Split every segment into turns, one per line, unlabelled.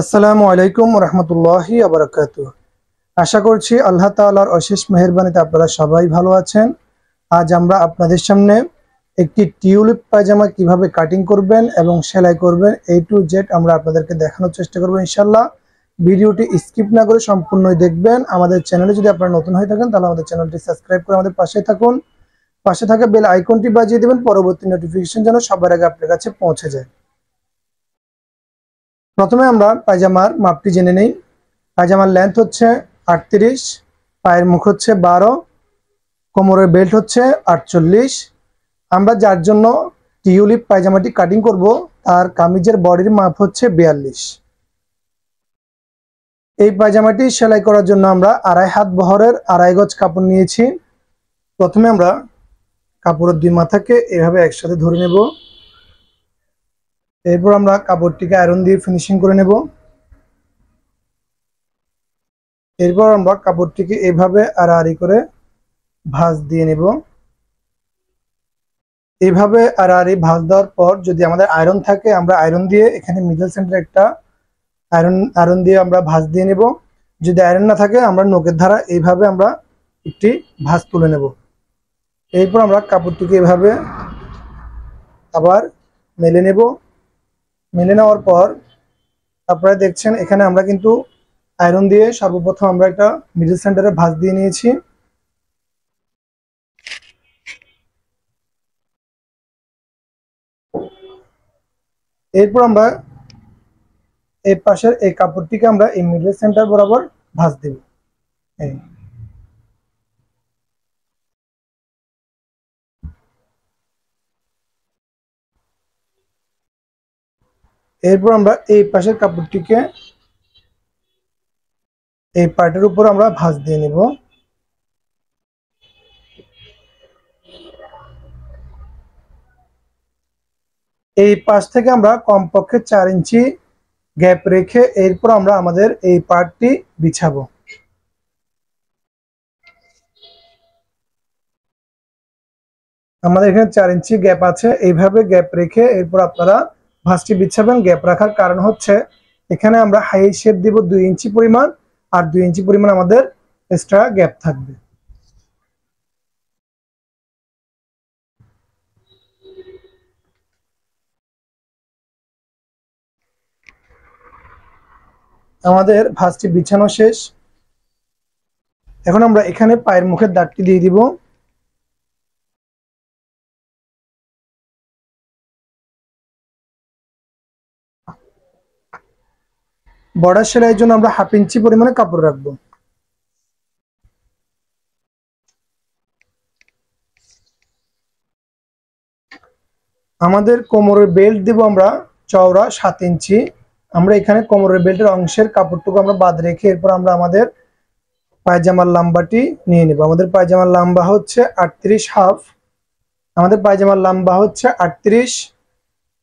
আসসালামু আলাইকুম রহমতুল্লাহি আবরাকাতুহ। আশা করছি আল্লাহ তাআলার অশেষ মেহেরবানিতে আপনারা সবাই ভালো আছেন। আজ আমরা আপনাদের সামনে একটি টিউলিপ পায়জামা কিভাবে কাটিং করবেন এবং সেলাই করবেন A to Z আমরা আপনাদেরকে দেখানোর চেষ্টা করব ইনশাআল্লাহ। ভিডিওটি স্কিপ না করে সম্পূর্ণই দেখবেন। আমাদের চ্যানেলে যদি আপনারা নতুন হয়ে থাকেন তাহলে আমাদের চ্যানেলটি সাবস্ক্রাইব করে আমাদের পাশে থাকুন। পাশে থাকা বেল আইকনটি বাজিয়ে দেবেন পরবর্তী নোটিফিকেশন যেন সবার আগে আপনার কাছে পৌঁছে যায়। প্রথমে আমরা পায়জামার মাপটি জেনে নেই। পায়জামার লেন্থ হচ্ছে 38, পায়ের মুখ হচ্ছে 12, কোমরের বেল্ট হচ্ছে 48। আমরা যার জন্য টিউলিপ পায়জামাটি কাটিং করব তার কামিজের বডির মাপ হচ্ছে 42। এই পায়জামাটি সেলাই করার জন্য আমরা 2.5 হাত বহরের 2.5 গজ কাপড় নিয়েছি। প্রথমে আমরা কাপড়ের দুই মাথাকে এভাবে একসাথে ধরে নেব। এরপর আমরা কাপড়টিকে আয়রন দিয়ে ফিনিশিং করে নেব। এরপর আমরা কাপড়টিকে এভাবে আড়াআড়ি করে ভাঁজ দিয়ে নেব। এইভাবে আড়াআড়ি ভাঁজ দেওয়ার পর যদি আমাদের আয়রন থাকে আমরা আয়রন দিয়ে এখানে মিডল সেন্টারে একটা আয়রন দিয়ে আমরা ভাঁজ দিয়ে নেব। যদি আয়রন না থাকে আমরা নখের দ্বারা এইভাবে আমরা একটি ভাঁজ তুলে নেব। এরপর আমরা কাপড়টিকে এভাবে আবার মেলে নেব। মেলে নেওয়ার পর আপনারা দেখছেন এখানে আমরা কিন্তু আয়রন দিয়ে সর্বপ্রথম আমরা একটা মিডল সেন্টারে ভাঁজ দিয়ে নিয়েছি। এরপর আমরা এই পাশের এই কাপড়টিকে আমরা এই মিডল সেন্টার বরাবর ভাঁজ দেব। এরপর আমরা এই পাশের কাপড়টিকে এই পার্টের উপর আমরা ভাঁজ দিয়ে নেব। এই পাশ থেকে আমরা কমপক্ষে 4 ইঞ্চি গ্যাপ রেখে এরপর আমরা আমাদের এই পার্টটি বিছাবো। আমাদের এখানে 4 ইঞ্চি গ্যাপ আছে, এইভাবে গ্যাপ রেখে এরপর আপনারা ভাঁজটি বিছাবেন। গ্যাপ রাখার কারণ হচ্ছে এখানে আমরা হাই শেপ দিব 2 ইঞ্চি পরিমাণ, আর 2 ইঞ্চি পরিমাণ আমাদের এক্সট্রা গ্যাপ থাকবে। আমাদের ভাঁজটি বিছানো শেষ। এখন আমরা এখানে পায়ের মুখের দাগটি দিয়ে দিব। বর্ডার সেলাইয়ের জন্য আমরা 1/2 ইঞ্চি পরিমাণে কাপড় রাখবো। আমাদের কোমরের বেল্ট দিব আমরা চওড়া 7 ইঞ্চি। আমরা এখানে কোমরের বেল্টের অংশের কাপড়টুকু আমরা বাদ রেখে এরপর আমরা আমাদের পায়জামার লম্বাটি নিয়ে নেব। আমাদের পায়জামার লম্বা হচ্ছে 38 হাফ। আমাদের পায়জামার লম্বা হচ্ছে 38।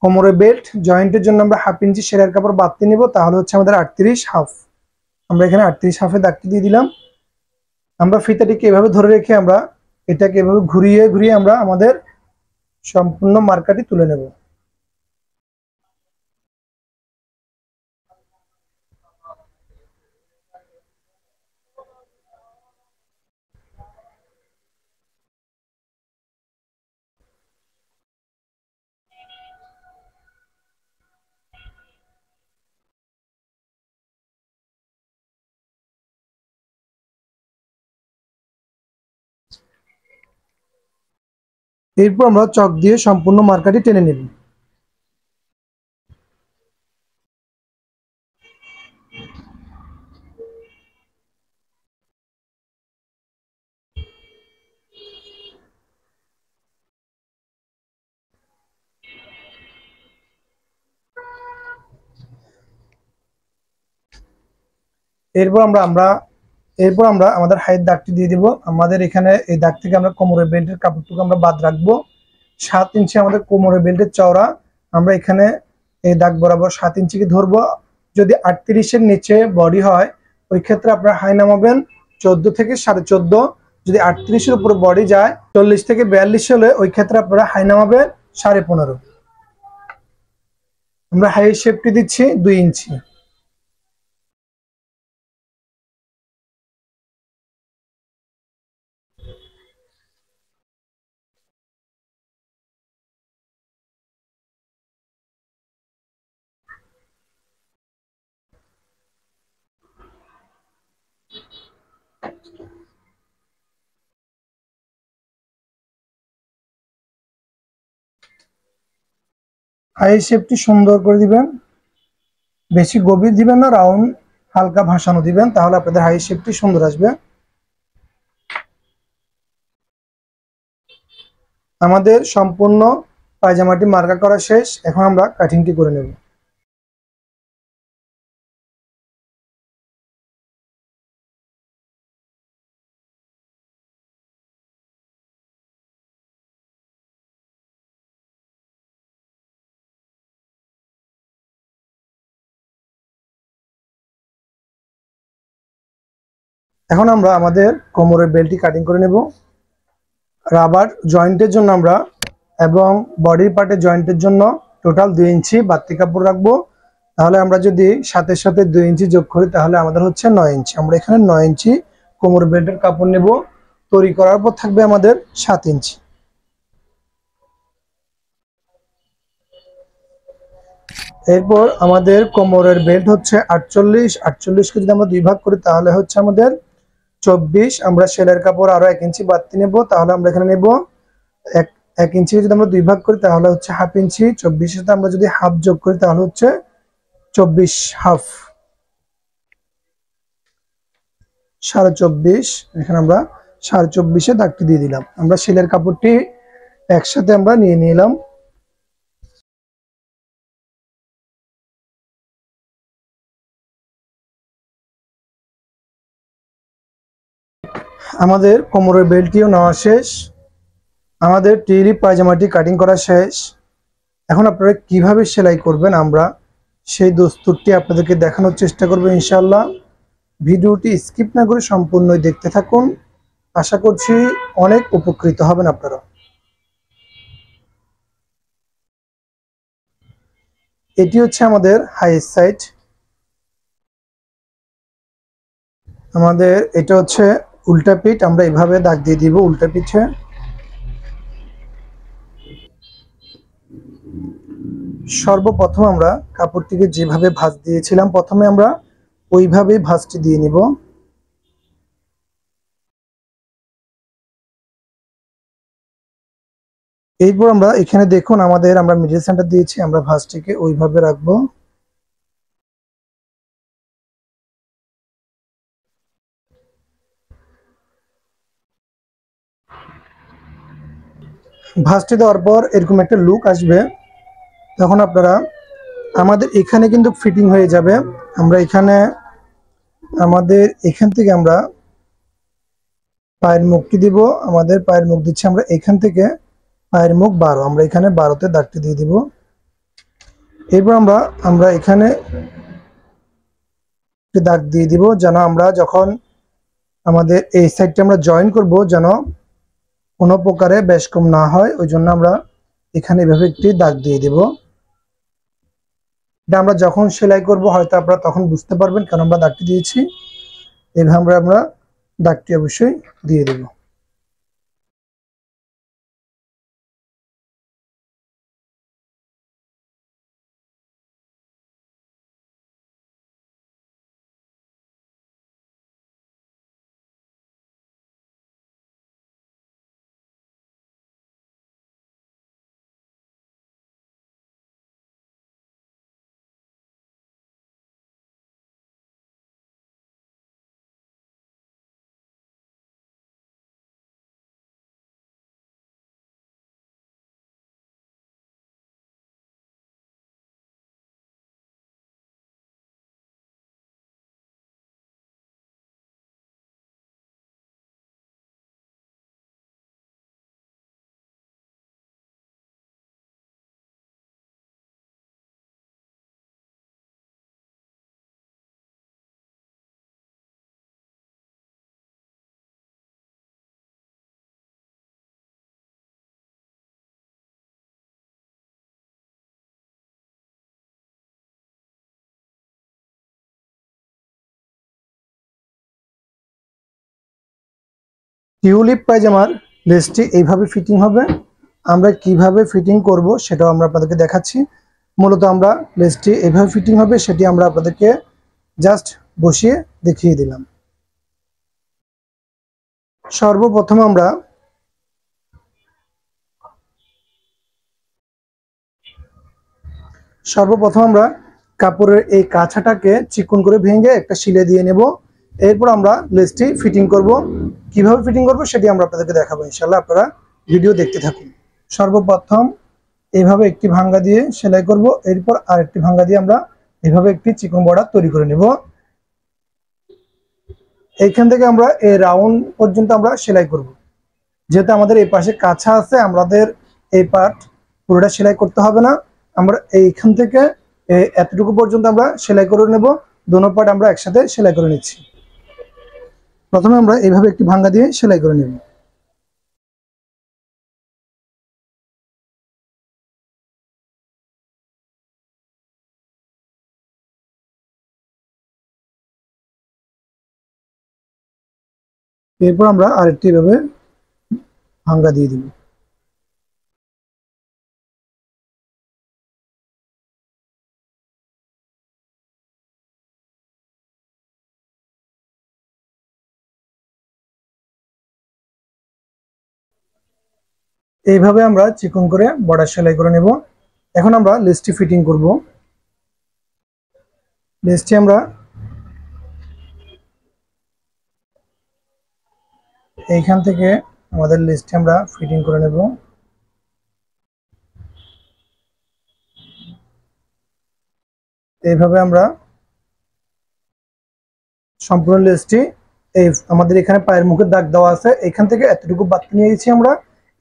কোমরের বেল্ট জয়েন্টের জন্য আমরা 1/2 ইঞ্চি সেলাইয়ের কাপড় বাড়তে নিব, তাহলে হচ্ছে আমাদের 38 হাফ। আমরা এখানে 38 হাফে দাগটি দিয়ে দিলাম। আমরা ফিতাটিকে এভাবে ধরে রেখে আমরা এটাকে এভাবে ঘুরিয়ে ঘুরিয়ে আমরা আমাদের সম্পূর্ণ মার্কাটি তুলে নেব। এরপর আমরা চক দিয়ে সম্পূর্ণ মার্কাটি টেনে নেব। এরপর আমরা আমাদের হাইয়ের দাগটি দিয়ে দিব। আমাদের এখানে এই দাগ থেকে আমরা কোমরের বেল্টের কাপড়টুকু আমরা বাদ রাখবো। 7 ইঞ্চি আমাদের কোমরের বেল্টের চওড়া। আমরা এখানে এই দাগ বরাবর 7 ইঞ্চিকে ধরবো। যদি 38-এর নিচে বডি হয় ওই ক্ষেত্রে আপনারা হাই নামাবেন 14 থেকে 14.5। যদি 38-এর উপরে বডি যায় 40 থেকে 42 হলে ওই ক্ষেত্রে আপনারা হাই নামাবেন 15.5। আমরা হাই শেপটি দিচ্ছি 2 ইঞ্চি। হাই শেপটি সুন্দর করে দিবেন, বেশি গভীর দিবেন না, রাউন্ড হালকা ভাসানো দিবেন, তাহলে আপনাদের হাই শেপটি সুন্দর আসবে। আমাদের সম্পূর্ণ পায়জামাটি মার্কা করা শেষ, এখন আমরা কাটিংটি করে নেব। এখন আমরা আমাদের কোমরের বেল্টটি কাটিং করে নেব। রাবার জয়েন্টের জন্য আমরা এবং বডির পার্টের জয়েন্টের জন্য টোটাল 2 ইঞ্চি বাড়তি কাপড় রাখবো। তাহলে আমরা যদি সাথে সাথে 2 ইঞ্চি যোগ করি তাহলে আমাদের হচ্ছে 9 ইঞ্চি। আমরা এখানে 9 ইঞ্চি কোমর বেল্টের কাপড় নেব। তৈরি করার পর থাকবে আমাদের 7 ইঞ্চি। এরপর আমাদের কোমরের বেল্ট হচ্ছে 48, 48কে যদি আমরা 2 ভাগ করি তাহলে হচ্ছে আমাদের 24। আমরা সেলাইয়ের কাপড় আরো 1 ইঞ্চি বাড়তি নেব, তাহলে আমরা এখানে নেব 1 ইঞ্চি। যদি আমরা 2 ভাগ করি তাহলে হচ্ছে হাফ ইঞ্চি। 24 সাথে আমরা যদি হাফ যোগ করি তাহলে হচ্ছে 24 হাফ, 24.5। এখানে আমরা 24.5-এ দাগটি দিয়ে দিলাম। আমরা সেলাইয়ের কাপড়টি একসাথে আমরা নিয়ে নিলাম। আমাদের কোমরের বেল্টটিও নেওয়া শেষ, আমাদের টিউলিপ পায়জামাটি কাটিং করা শেষ। এখন আপনারা কিভাবে সেলাই করবেন আমরা সেই দস্তুরটি আপনাদেরকে দেখানোর চেষ্টা করবো ইনশাআল্লাহ। ভিডিওটি স্কিপ না করে সম্পূর্ণই দেখতে থাকুন, আশা করছি অনেক উপকৃত হবেন আপনারা। এটি হচ্ছে আমাদের হাইয়েস্ট সাইড, আমাদের এটা হচ্ছে উল্টা পিঠ। আমরা এভাবে দাগ দিয়ে দিব উল্টা পিঠে। সর্বপ্রথম আমরা কাপড়টিকে যেভাবে ভাঁজ দিয়েছিলাম প্রথমে আমরা ওইভাবেই ভাঁজটি দিয়ে নিব। এরপর আমরা এখানে দেখুন আমরা মিডল সেন্টার দিয়েছি, আমরা ভাঁজটিকে ওইভাবে রাখবো। ভাঁজটি দেওয়ার পর এরকম একটা লুক আসবে, তখন আপনারা আমাদের এখানে কিন্তু ফিটিং হয়ে যাবে। আমরা এখানে আমাদের এখান থেকে আমরা পায়ের মুখটি দিব। আমাদের পায়ের মুখ দিচ্ছি আমরা এখান থেকে, পায়ের মুখ 12, আমরা এখানে 12-তে দাগটি দিয়ে দিব। এরপর আমরা এখানে দাগ দিয়ে দিব, যেন আমরা যখন আমাদের এই সাইডটা আমরা জয়েন করব যেন কোনো প্রকারে বেশ কম না হয়, ওই জন্য আমরা এখানে এভাবে একটি দাগ দিয়ে দিব। এটা আমরা যখন সেলাই করব হয়তো আপনারা তখন বুঝতে পারবেন কারণ আমরা দাগটি দিয়েছি। এইভাবে আমরা দাগটি অবশ্যই দিয়ে দেব। টিউলিপ পায়জামার লেসটি এইভাবে ফিটিং হবে। আমরা কিভাবে ফিটিং করব সেটাও আমরা আপনাদেরকে দেখাচ্ছি। মূলত আমরা লেসটি এইভাবে ফিটিং হবে সেটি আমরা আপনাদেরকে জাস্ট বসিয়ে দেখিয়ে দিলাম। সর্বপ্রথম আমরা সর্বপ্রথম আমরা কাপড়ের এই কাছাটাকে চিকন করে ভেঙে একটা শিলে দিয়ে নেব। এরপর আমরা লেসটি ফিটিং করব। কিভাবে ফিটিং করব সেটি আমরা আপনাদেরকে দেখাবো ইনশাআল্লাহ, আপনারা ভিডিও দেখতে থাকুন। সর্বপ্রথম এইভাবে একটি ভাঙ্গা দিয়ে সেলাই করব, এরপর আরেকটি ভাঙ্গা দিয়ে আমরা এইভাবে একটি চিকন বর্ডার তৈরি করে নেব। এইখান থেকে আমরা এই রাউন্ড পর্যন্ত আমরা সেলাই করব। যেহেতু আমাদের এই পাশে কাছা আছে, আমাদের এই পার্ট পুরোটা সেলাই করতে হবে না। আমরা এইখান থেকে এতটুকু পর্যন্ত আমরা সেলাই করে নেব। দোনো পার্ট আমরা একসাথে সেলাই করে নিচ্ছি। প্রথমে আমরা এইভাবে একটি ভাঙ্গা দিয়ে সেলাই করে নেব। এরপর আমরা আরেকটি এভাবে ভাঙ্গা দিয়ে দিব। এইভাবে আমরা চিকন করে বর্ডার সেলাই করে নেব। এখন আমরা লেসটি ফিটিং করব। লেসটি আমরা এইখান থেকে আমাদের লেসটি আমরা ফিটিং করে নেব। এইভাবে আমরা সম্পূর্ণ লেসটি এই আমাদের এখানে পায়ের মুখের দাগ দেওয়া আছে, এখান থেকে এতটুকু বাদ নিয়েছি আমরা।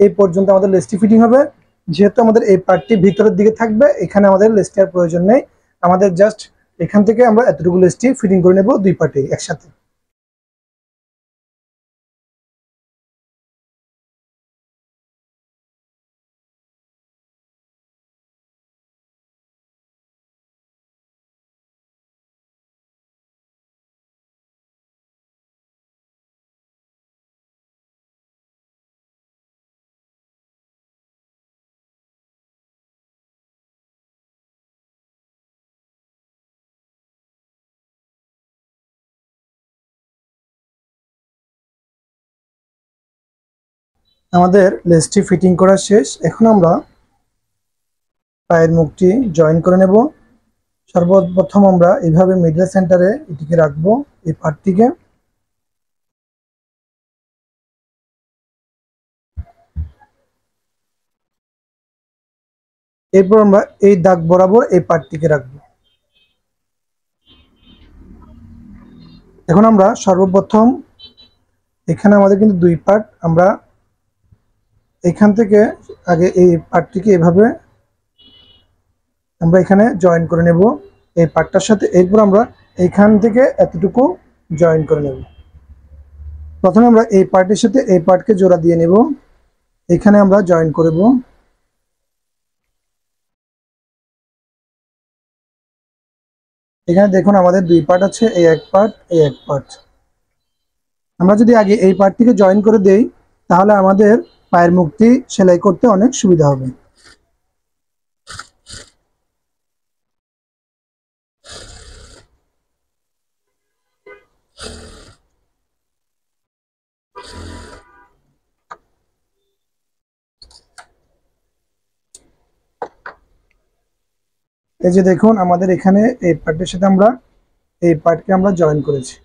এই পর্যন্ত আমাদের লেসটি ফিটিং হবে। যেহেতু আমাদের এই পার্টটি ভিতরের দিকে থাকবে, এখানে আমাদের লেসটি আর প্রয়োজন নেই। আমাদের জাস্ট এখান থেকে আমরা এতটুকু লেসটি ফিটিং করে নেব দুই পার্টে একসাথে। আমাদের লেসটি ফিটিং করা শেষ। এখন আমরা পায়ের মুখটি জয়েন করে নেব। সর্বপ্রথম আমরা এইভাবে মিডল সেন্টারে এটিকে রাখবো, এই পার্টটিকে। এরপর আমরা এই দাগ বরাবর এই পার্টটিকে রাখবো। এখন আমরা সর্বপ্রথম এখানে আমাদের কিন্তু দুই পার্ট, আমরা এখান থেকে আগে এই পার্টটিকে এভাবে আমরা এখানে জয়েন করে নেব এই পার্টটার সাথে। এরপর আমরা এইখান থেকে এতটুকু জয়েন করে নেব। প্রথমে আমরা এই পার্টের সাথে এই পার্টকে জোড়া দিয়ে নেব, এখানে আমরা জয়েন করব। এখানে দেখুন আমাদের দুই পার্ট আছে, এই এক পার্ট, এই এক পার্ট। আমরা যদি আগে এই পার্টটিকে জয়েন করে দেই, তাহলে আমাদের পায়ের মুখটি সেলাই করতে অনেক সুবিধা হবে। এই যে দেখুন আমাদের এখানে এই পার্টের সাথে আমরা এই পার্টকে আমরা জয়েন করেছি।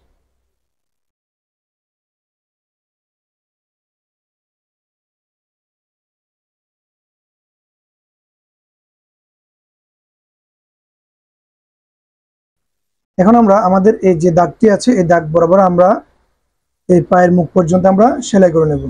এখন আমরা আমাদের এই যে দাগটি আছে এই দাগ বরাবর আমরা এই পায়ের মুখ পর্যন্ত আমরা সেলাই করে নেব।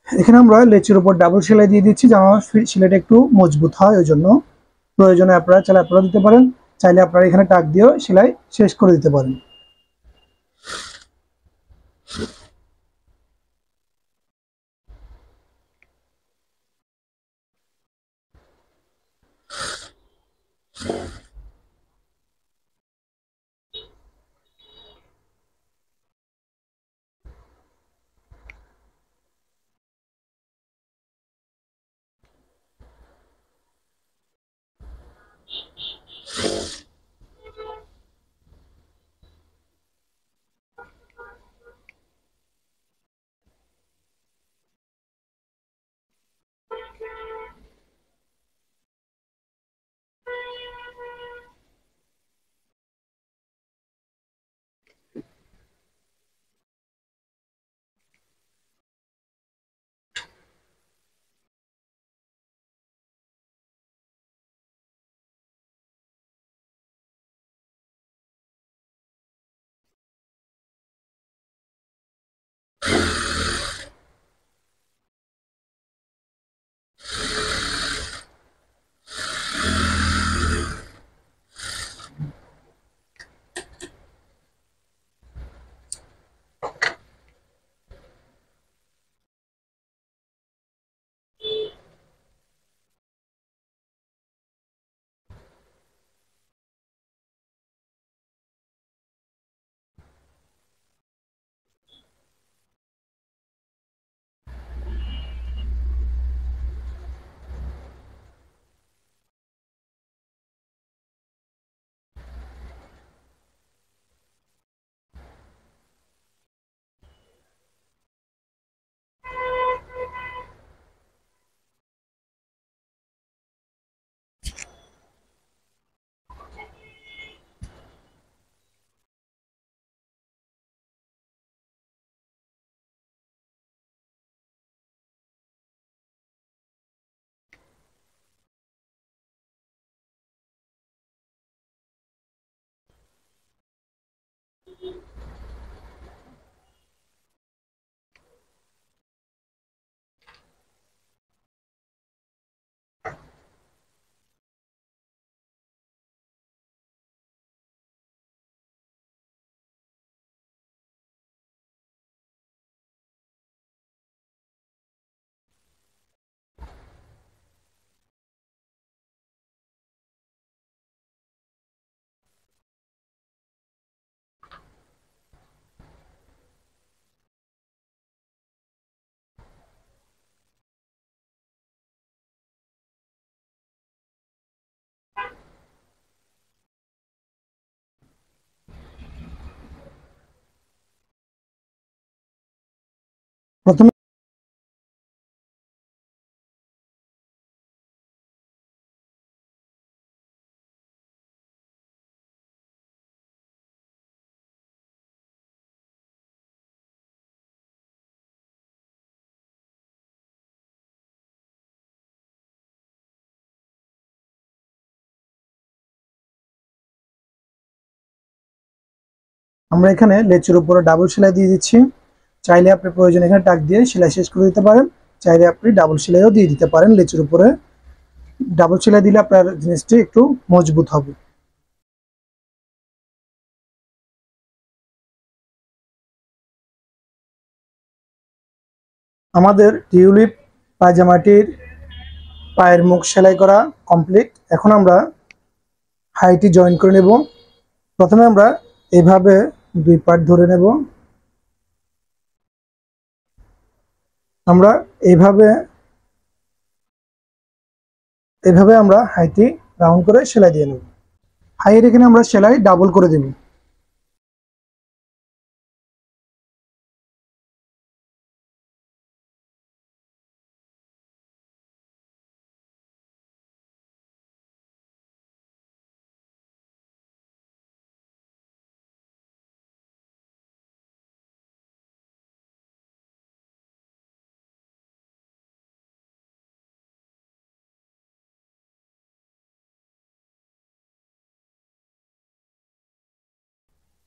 এখানে আমরা লেচের উপর ডাবল সেলাই দিয়ে দিচ্ছি, যেন সেলাইটা একটু মজবুত হয়। ওই জন্য প্রয়োজনে আপনারা চাইলে আপনারা দিতে পারেন, চাইলে আপনারা এখানে টাক দিয়েও সেলাই শেষ করে দিতে পারেন। প্রথমে আমরা এখানে লেচের উপরে ডাবল সেলাই দিয়ে দিচ্ছি। চাইলে আপনি প্রয়োজন এখানে টাক দিয়ে সেলাই শেষ করে দিতে পারেন, চাইলে আপনি ডাবল সেলাইও দিয়ে দিতে পারেন। লেচের উপরে ডাবল সেলাই দিলে আপনার জিনিসটি একটু মজবুত হবে। আমাদের টিউলিপ পায়জামাটির পায়ের মুখ সেলাই করা কমপ্লিট। এখন আমরা হাইটি জয়েন করে নেব। প্রথমে আমরা এইভাবে দুই পার্ট ধরে নেব। আমরা এইভাবে এইভাবে আমরা হাইটি রাউন্ড করে সেলাই দিয়ে নেব। হাইয়ের এখানে আমরা সেলাই ডাবল করে দেব।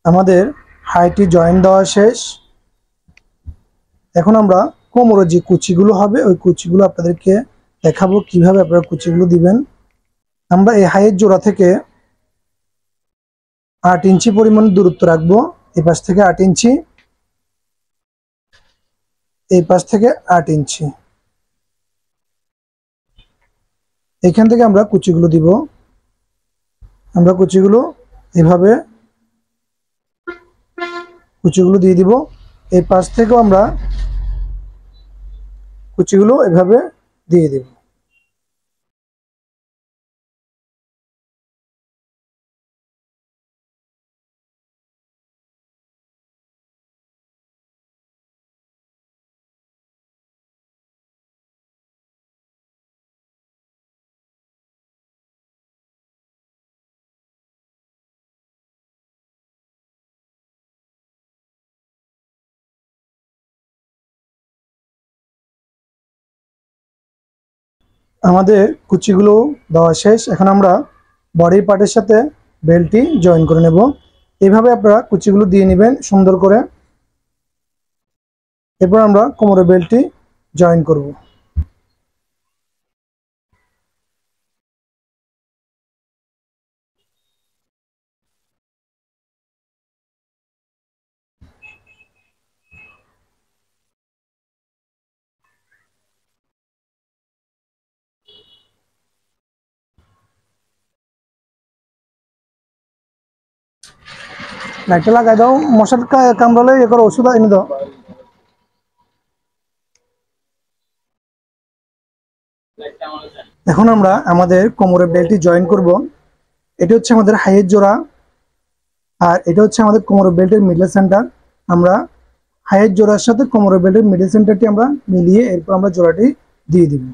আমাদের হাইটি জয়েন দেওয়া শেষ। এখন আমরা কোমরের যে কুচিগুলো হবে ওই কুচিগুলো আপনাদেরকে দেখাবো কিভাবে আপনারা কুচিগুলো দিবেন। আমরা এই হাইয়ের জোড়া থেকে 8 ইঞ্চি পরিমাণ দূরত্ব রাখবো। এই পাশ থেকে 8 ইঞ্চি, এই পাশ থেকে 8 ইঞ্চি। এখান থেকে আমরা কুচিগুলো দিব। আমরা কুচিগুলো এভাবে কুচিগুলো দিয়ে দিব। এই পাশ থেকেও আমরা কুচিগুলো এভাবে দিয়ে দিব। আমাদের কুচিগুলো দেওয়া শেষ। এখন আমরা বডি পার্টের সাথে বেল্টটি জয়েন করে নেব। এইভাবে আপনারা কুচিগুলো দিয়ে নেবেন সুন্দর করে। এরপর আমরা কোমরের বেল্টটি জয়েন করব। লাইটটা লাগাই দাও, মশার কামড়ালে এ করে ওষুধ এনে দাও। এখন আমরা আমাদের কোমরের বেল্টটি জয়েন করব। এটা হচ্ছে আমাদের হাইয়ের জোড়া, আর এটা হচ্ছে আমাদের কোমরের বেল্টের মিডল সেন্টার। আমরা হাইয়ের জোড়ার সাথে কোমরের বেল্টের মিডল সেন্টারটি আমরা মিলিয়ে এরপর আমরা জোড়াটি দিয়ে দিব।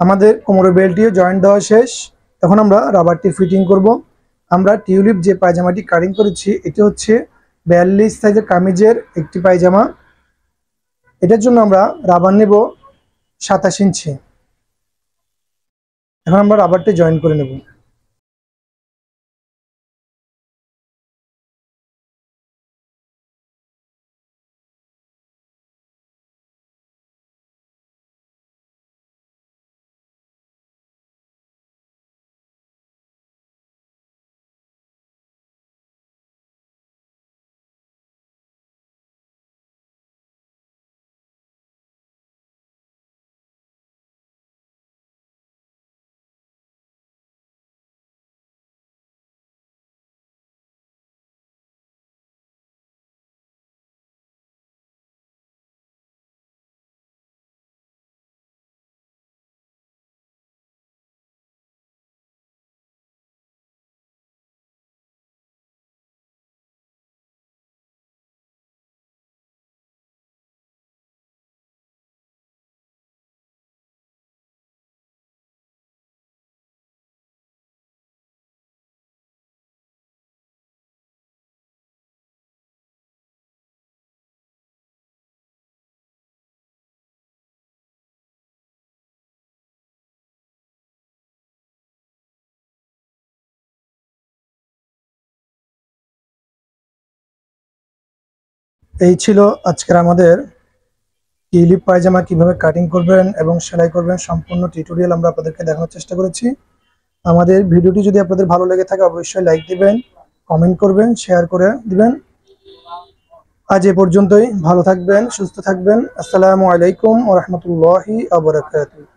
আমাদের কোমরের বেল্টটিও জয়েন্ট দেওয়া শেষ। এখন আমরা রাবারটি ফিটিং করব। আমরা টিউলিপ যে পায়জামাটি কাটিং করেছি এটি হচ্ছে 42 সাইজের কামিজের একটি পায়জামা। এটার জন্য আমরা রাবার নেব 27 ইঞ্চি। এখন আমরা রাবারটি জয়েন করে নেব। এই ছিল আজকের আমাদের টিউলিপ পায়জামা কিভাবে কাটিং করবেন এবং সেলাই করবেন সম্পূর্ণ টিউটোরিয়াল আমরা আপনাদেরকে দেখানোর চেষ্টা করেছি। আমাদের ভিডিওটি যদি আপনাদের ভালো লেগে থাকে অবশ্যই লাইক দিবেন, কমেন্ট করবেন, শেয়ার করে দিবেন। আজ এ পর্যন্তই। ভালো থাকবেন, সুস্থ থাকবেন। আসসালামু আলাইকুম ওয়া রাহমাতুল্লাহি ওয়া বারাকাতুহু।